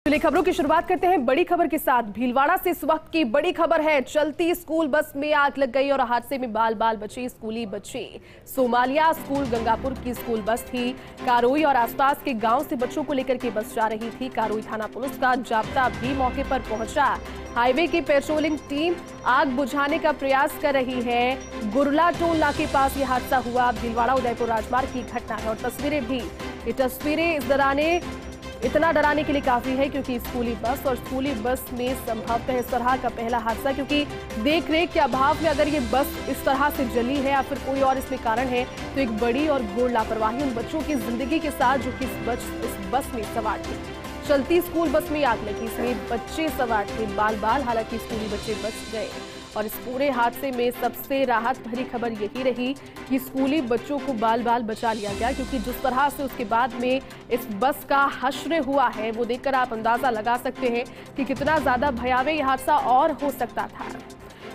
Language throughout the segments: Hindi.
चलिए खबरों की शुरुआत करते हैं बड़ी खबर के साथ। भीलवाड़ा से इस वक्त की बड़ी खबर है। चलती स्कूल बस में आग लग गई और हादसे में बाल बाल बचे स्कूली बच्चे। सोमालिया स्कूल गंगापुर की स्कूल बस थी। कारोई और आसपास के गांव से बच्चों को लेकर के बस जा रही थी। कारोई थाना पुलिस का जाब्ता भी मौके पर पहुंचा। हाईवे की पेट्रोलिंग टीम आग बुझाने का प्रयास कर रही है। गुरला टोल नाके के पास यह हादसा हुआ। भीलवाड़ा उदयपुर राजमार्ग की घटना है और तस्वीरें भी। ये तस्वीरें इतना डराने के लिए काफी है क्योंकि स्कूली बस में संभवतः इस तरह का पहला हादसा, क्योंकि देख रेख के अभाव में अगर ये बस इस तरह से जली है या फिर कोई और इसमें कारण है तो एक बड़ी और घोर लापरवाही उन बच्चों की जिंदगी के साथ जो कि इस बस में सवार थे। चलती स्कूल बस में आग लगी, इसमें बच्चे सवार थे बाल बाल, हालांकि स्कूली बच्चे बच गए। और इस पूरे हादसे में सबसे राहत भरी खबर यही रही कि स्कूली बच्चों को बाल बाल बचा लिया गया, क्योंकि जिस तरह से उसके बाद में इस बस का हश्र हुआ है वो देखकर आप अंदाजा लगा सकते हैं कि कितना ज्यादा भयावह यह हादसा और हो सकता था।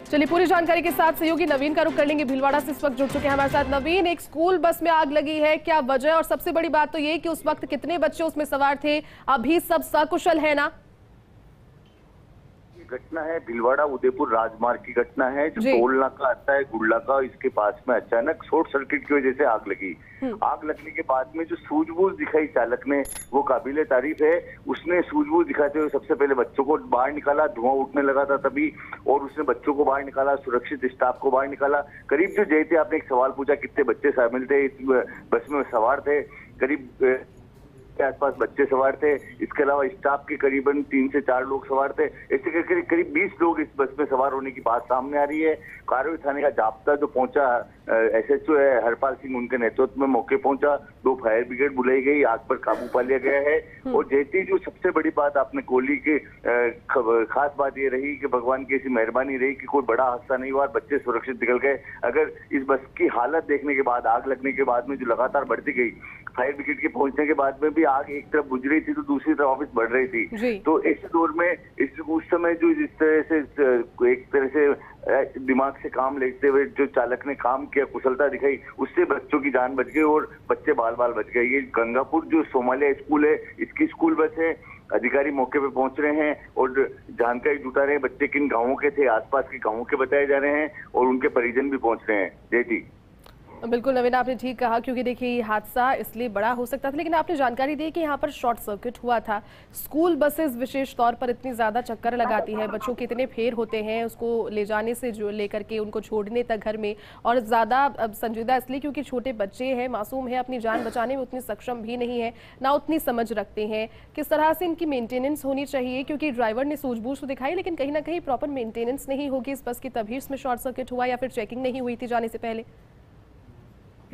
चलिए पूरी जानकारी के साथ सहयोगी नवीन का रुख कर लेंगे। भीलवाड़ा से इस वक्त जुड़ चुके हैं हमारे साथ नवीन। एक स्कूल बस में आग लगी है, क्या वजह? और सबसे बड़ी बात तो ये कि उस वक्त कितने बच्चे उसमें सवार थे? अभी सब सकुशल है ना? घटना है भीलवाड़ा उदयपुर राजमार्ग की घटना है। जो टोल नाका आता है गुड़ला का, इसके पास में अचानक शॉर्ट सर्किट की वजह से आग लगी। आग लगने के बाद में जो सूझबूझ दिखाई चालक ने वो काबिले तारीफ है। उसने सूझबूझ दिखाते हुए सबसे पहले बच्चों को बाहर निकाला। धुआं उठने लगा था तभी, और उसने बच्चों को बाहर निकाला, सुरक्षित स्टाफ को बाहर निकाला। करीब जो जय थे, आपने एक सवाल पूछा कितने बच्चे शामिल थे इस बस में सवार थे, करीब के आसपास बच्चे सवार थे। इसके अलावा स्टाफ के करीबन 3 से 4 लोग सवार थे। ऐसे करके करीब 20 लोग इस बस में सवार होने की बात सामने आ रही है। कारोई थाने का जाब्ता जो पहुंचा, एसएचओ है हरपाल सिंह, उनके नेतृत्व में मौके पहुंचा। 2 फायर ब्रिगेड बुलाई गई, आग पर काबू पा लिया गया है। और जैसे जो सबसे बड़ी बात आपने कोहली के खास बात ये रही कि भगवान की ऐसी मेहरबानी रही कि कोई बड़ा हादसा नहीं हुआ, बच्चे सुरक्षित निकल गए। अगर इस बस की हालत देखने के बाद, आग लगने के बाद में जो लगातार बढ़ती गई, फायर ब्रिगेड के पहुंचने के बाद में भी आग एक तरफ बुझ रही थी तो दूसरी तरफ वापस बढ़ रही थी। तो ऐसे दौर में उस समय जो जिस तरह से एक तरह से दिमाग से काम लेते हुए जो चालक ने काम किया, कुशलता दिखाई, उससे बच्चों की जान बच गई और बच्चे बाल बाल बच गए। ये गंगापुर जो सोमालिया स्कूल है, इसकी स्कूल बस है। अधिकारी मौके पे पहुंच रहे हैं और जानकारी जुटा रहे हैं बच्चे किन गांवों के थे, आसपास के गांवों के बताए जा रहे हैं, और उनके परिजन भी पहुंच रहे हैं। जय जी। बिल्कुल नवीन, आपने ठीक कहा, क्योंकि देखिए ये हादसा इसलिए बड़ा हो सकता था, लेकिन आपने जानकारी दी कि यहाँ पर शॉर्ट सर्किट हुआ था। स्कूल बसेस विशेष तौर पर इतनी ज़्यादा चक्कर लगाती है, बच्चों के इतने फेर होते हैं उसको ले जाने से जो लेकर के उनको छोड़ने तक घर में, और ज़्यादा संजीदा इसलिए क्योंकि छोटे बच्चे हैं, मासूम है, अपनी जान बचाने में उतनी सक्षम भी नहीं है, ना उतनी समझ रखते हैं। किस तरह से इनकी मेंटेनेंस होनी चाहिए, क्योंकि ड्राइवर ने सूझबूझ तो दिखाई लेकिन कहीं ना कहीं प्रॉपर मेंटेनेंस नहीं होगी इस बस की, तभी इसमें शॉर्ट सर्किट हुआ, या फिर चेकिंग नहीं हुई थी जाने से पहले?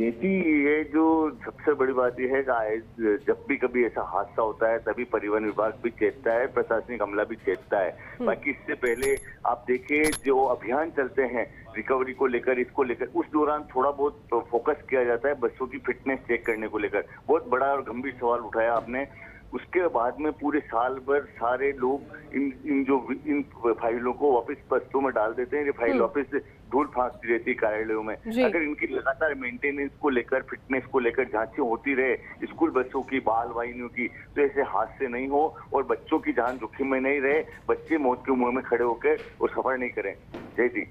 जी, ये जो सबसे बड़ी बात यह है कि जब भी कभी ऐसा हादसा होता है तभी परिवहन विभाग भी चेतता है, प्रशासनिक अमला भी चेतता है। बाकी इससे पहले आप देखिए जो अभियान चलते हैं रिकवरी को लेकर, इसको लेकर, उस दौरान थोड़ा बहुत फोकस किया जाता है बसों की फिटनेस चेक करने को लेकर। बहुत बड़ा और गंभीर सवाल उठाया आपने। उसके बाद में पूरे साल भर सारे लोग इन फाइलों को वापस बसों में डाल देते हैं। ये फाइल वापस धूल फांकती रहती है कार्यालयों में। अगर इनकी लगातार मेंटेनेंस को लेकर, फिटनेस को लेकर जांचें होती रहे स्कूल बसों की, बाल वाहिनियों की, तो ऐसे हादसे नहीं हो और बच्चों की जान जोखिम में नहीं रहे, बच्चे मौत के मुंह में खड़े होकर और सफर नहीं करें। जय जी।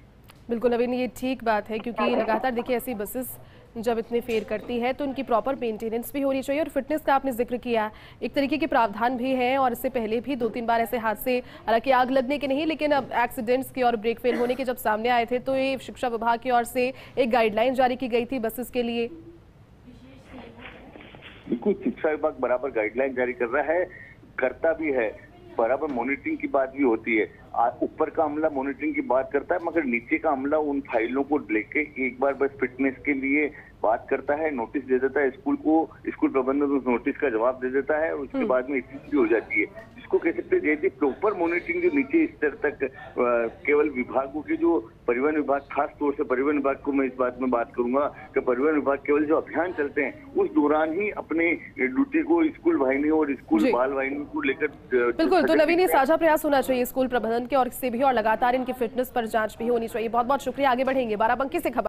बिल्कुल नवीन, ये ठीक बात है, क्योंकि लगातार देखिए ऐसी बसेस जब इतने फेर करती है तो उनकी प्रॉपर मेंटेनेंस भी होनी चाहिए। और फिटनेस का आपने जिक्र किया, एक तरीके के प्रावधान भी हैं और इससे पहले भी 2-3 बार ऐसे हादसे, हालांकि आग लगने के नहीं लेकिन अब एक्सीडेंट्स के और ब्रेक फेल होने के जब सामने आए थे तो ये शिक्षा विभाग की ओर से एक गाइडलाइन जारी की गई थी बसेस के लिए। बिल्कुल, शिक्षा विभाग बराबर गाइडलाइन जारी कर रहा है, करता भी है, बराबर मॉनिटरिंग की बात भी होती है। ऊपर का अमला मॉनिटरिंग की बात करता है, मगर नीचे का अमला उन फाइलों को लेके एक बार बस फिटनेस के लिए बात करता है, नोटिस दे देता है स्कूल को, स्कूल प्रबंधन उस नोटिस का जवाब दे देता है और उसके बाद में इतनी हो जाती है। जिसको कह सकते हैं प्रॉपर मॉनिटरिंग जो नीचे स्तर तक केवल विभागों के, जो परिवहन विभाग, खास तौर से परिवहन विभाग को मैं इस बात में बात करूंगा कि परिवहन विभाग केवल जो अभियान चलते हैं उस दौरान ही अपने ड्यूटी को स्कूल वाहिनी और स्कूल बाल वाहिनी को लेकर। बिल्कुल, तो नवीन ये साझा प्रयास होना चाहिए स्कूल प्रबंधन के और इससे भी, और लगातार इनकी फिटनेस पर जांच भी होनी चाहिए। बहुत बहुत शुक्रिया, आगे बढ़ेंगे। बाराबंकी से खबर।